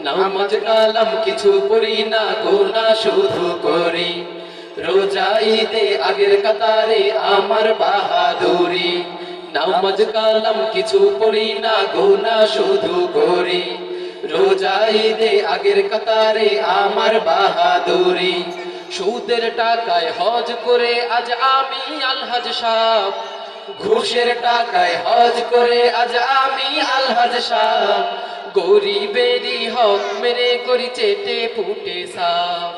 নামাজ কালাম কিছু পড়ি না, গুনাহ শুধু করি। রোজা ঈদে আগের কাতারে আমার বাহাদুরি। নামাজ কালাম কিছু পড়ি না, গুনাহ শুধু করি। রোজা ঈদে আগের কাতারে আমার বাহাদুরি। সুদের টাকায় হজ করে আজ আমি আলহাজ সাহেব, ঘুষের টাকায় হজ করে আজ আমি আলহাজ সাহেব। গরিবেরই হক মেরে করি চেটে পুটে সাফ।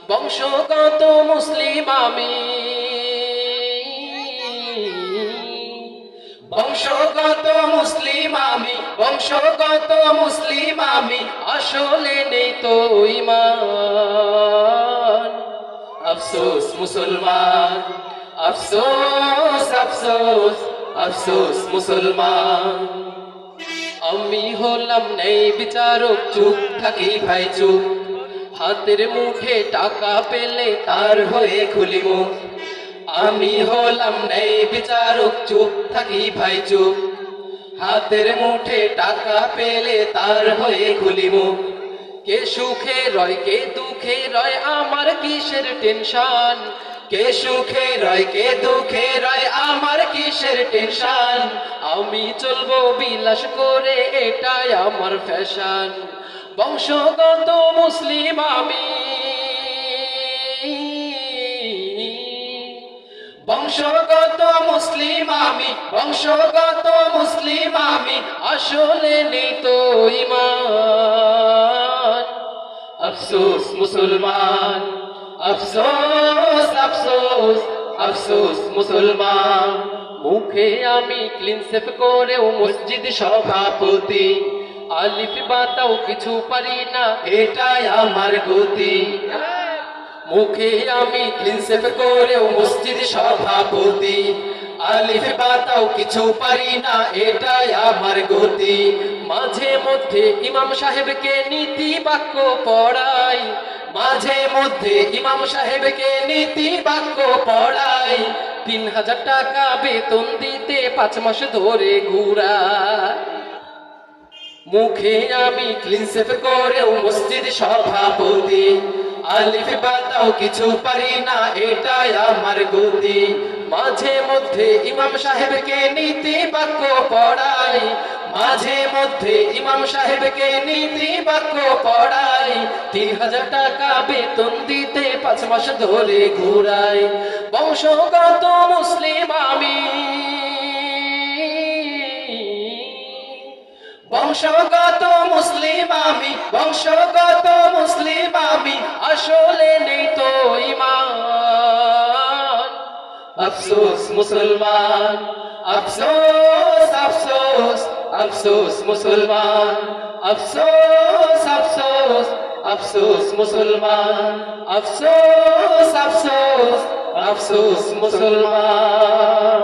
বংশগত মুসলিম আমি, বংশগত মুসলিম আমি, বংশগত মুসলিম আমি, আসলে নেই তো ঈমান। আফসোস মুসলমান, আফসোস আফসোস আফসোস মুসলমান। আমি হলাম নেই বিচারক, চুপ থাকি ভাই চুপ। হাতের মুঠে টাকা পেলে তার হয়ে খুলি মুখ। আমি হলাম নেই বিচারক, চুপ থাকি ভাই চুপ। হাতের মুঠে টাকা পেলে তার হয়ে খুলি মুখ। কে সুখে রয় কে দুঃখে রয়, আমার কিসের টেনশন। কে সুখে রয় কে দুঃখে রয়, আমার কিসের টেনশন। আমি চলবো বিলাস করে, এটাই আমার ফ্যাশন। বংশগত মুসলিম আমি, বংশগত মুসলিম আমি, বংশগত মুসলিম আমি, আসলে নেই তো ঈমান। আফসোস মুসলমান, আফসোস আফসোস আফসোস মুসলমান। মুখে আমি ক্লিন সেফ করেও মসজিদ সভাপতি। আলিফ বাতাও কিছু পারি না, এটাই আমার গতি। মুখে আমি ক্লিন সেফ করেও মসজিদ সভাপতি। আলিফ বাতাও কিছু পারি না, এটাই আমার গতি। মাঝে মধ্যে ইমাম সাহেবকে নীতি বাক্য পড়াই, মাঝে মধ্যে ইমাম সাহেবকে নীতি বাক্য পড়াই। 3000 টাকা বেতন দিতে 5 মাস ধরে ঘুরাই। মুখে আমি ক্লিন সেফ করেও মসজিদ সভাপতি। আলিফ বাতাও কিছু পারি না, এটাই আমার গতি। মাঝে মধ্যে ইমাম সাহেবকে নীতি বাক্য পড়াই, মাঝে মধ্যে ইমাম সাহেবকে নীতি বাক্য পড়াই। 3000 টাকা বেতন দিতে 5 মাস ধরে ঘুরাই। বংশগত মুসলিম আমি, বংশগত মুসলিম আমি, বংশগত মুসলিম আমি, আসলে নেই তো ঈমান। আফসোস মুসলমান, আফসোস আফসোস আফসোস মুসলমান। আফসোস আফসোস আফসোস মুসলমান। আফসোস আফসোস আফসোস মুসলমান।